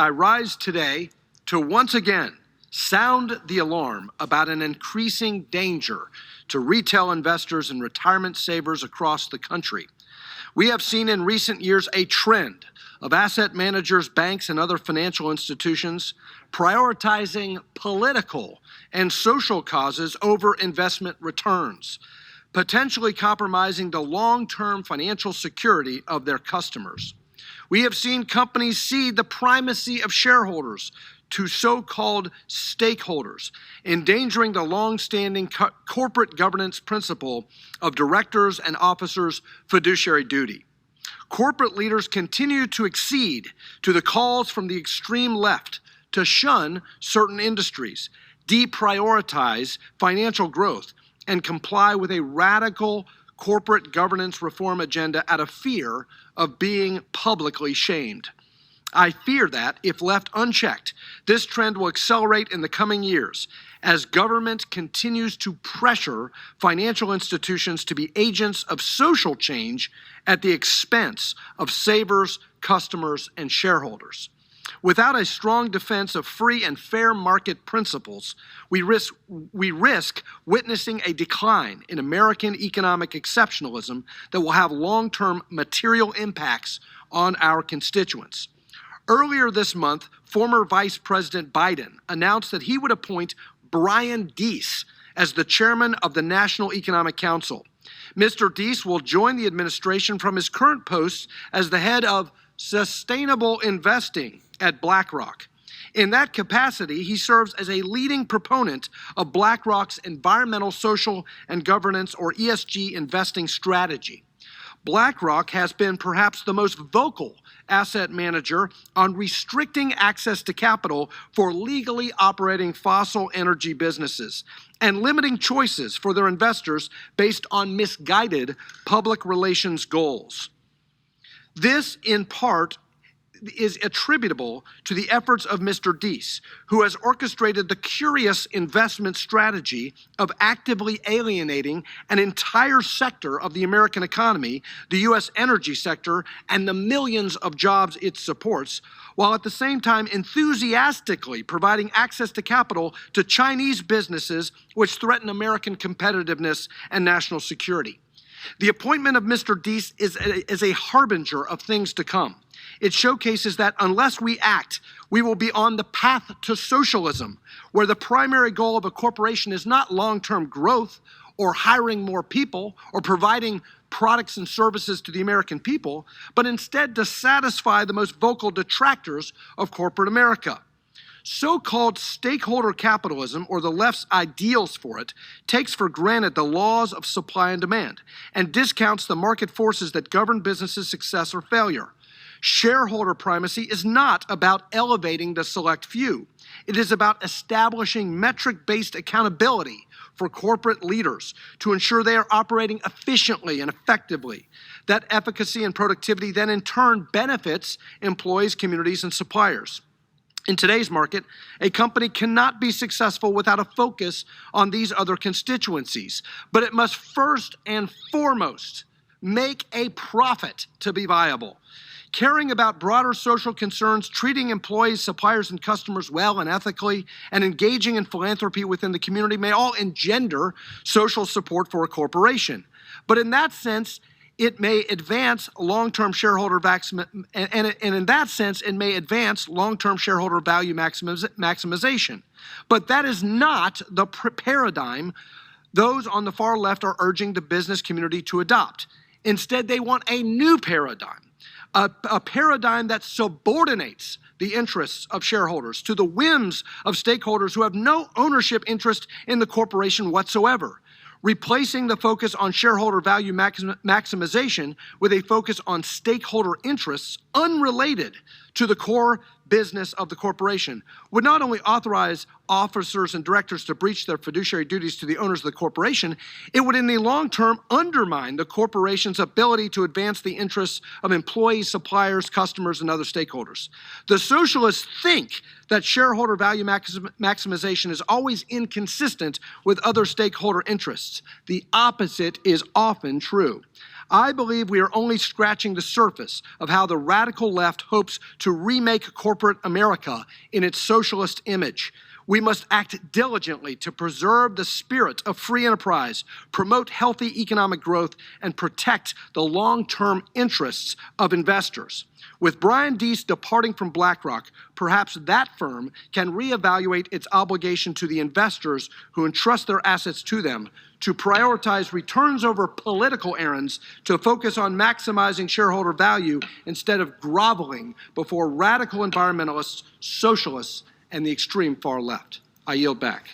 I rise today to once again sound the alarm about an increasing danger to retail investors and retirement savers across the country. We have seen in recent years a trend of asset managers, banks, and other financial institutions prioritizing political and social causes over investment returns, potentially compromising the long-term financial security of their customers. We have seen companies cede the primacy of shareholders to so-called stakeholders, endangering the long-standing corporate governance principle of directors' and officers' fiduciary duty. Corporate leaders continue to accede to the calls from the extreme left to shun certain industries, deprioritize financial growth, and comply with a radical corporate governance reform agenda out of fear of being publicly shamed. I fear that, if left unchecked, this trend will accelerate in the coming years as government continues to pressure financial institutions to be agents of social change at the expense of savers, customers, and shareholders. Without a strong defense of free and fair market principles, we risk witnessing a decline in American economic exceptionalism that will have long-term material impacts on our constituents. Earlier this month, former Vice President Biden announced that he would appoint Brian Deese as the chairman of the National Economic Council. Mr. Deese will join the administration from his current post as the head of sustainable investing at BlackRock. In that capacity, he serves as a leading proponent of BlackRock's environmental, social, and governance, or ESG, investing strategy. BlackRock has been perhaps the most vocal asset manager on restricting access to capital for legally operating fossil energy businesses and limiting choices for their investors based on misguided public relations goals. This, in part, is attributable to the efforts of Mr. Deese, who has orchestrated the curious investment strategy of actively alienating an entire sector of the American economy, the U.S. energy sector, and the millions of jobs it supports, while at the same time enthusiastically providing access to capital to Chinese businesses which threaten American competitiveness and national security. The appointment of Mr. Deese is a harbinger of things to come. It showcases that unless we act, we will be on the path to socialism, where the primary goal of a corporation is not long-term growth or hiring more people or providing products and services to the American people, but instead to satisfy the most vocal detractors of corporate America. So-called stakeholder capitalism, or the left's ideals for it, takes for granted the laws of supply and demand and discounts the market forces that govern businesses' success or failure. Shareholder primacy is not about elevating the select few. It is about establishing metric-based accountability for corporate leaders to ensure they are operating efficiently and effectively. That efficacy and productivity then in turn benefits employees, communities, and suppliers. In today's market, a company cannot be successful without a focus on these other constituencies, but it must first and foremost make a profit to be viable. Caring about broader social concerns, treating employees, suppliers, and customers well and ethically, and engaging in philanthropy within the community may all engender social support for a corporation. But in that sense, it may advance long-term shareholder value maximization. But that is not the paradigm those on the far left are urging the business community to adopt. Instead, they want a new paradigm. A paradigm that subordinates the interests of shareholders to the whims of stakeholders who have no ownership interest in the corporation whatsoever, replacing the focus on shareholder value maximization with a focus on stakeholder interests unrelated to the core business of the corporation would not only authorize officers and directors to breach their fiduciary duties to the owners of the corporation, it would in the long term undermine the corporation's ability to advance the interests of employees, suppliers, customers, and other stakeholders. The socialists think that shareholder value maximization is always inconsistent with other stakeholder interests. The opposite is often true. I believe we are only scratching the surface of how the radical left hopes to remake corporate America in its socialist image. We must act diligently to preserve the spirit of free enterprise, promote healthy economic growth, and protect the long-term interests of investors. With Brian Deese departing from BlackRock, perhaps that firm can reevaluate its obligation to the investors who entrust their assets to them, to prioritize returns over political errands, to focus on maximizing shareholder value instead of groveling before radical environmentalists, socialists, and the extreme far left. I yield back.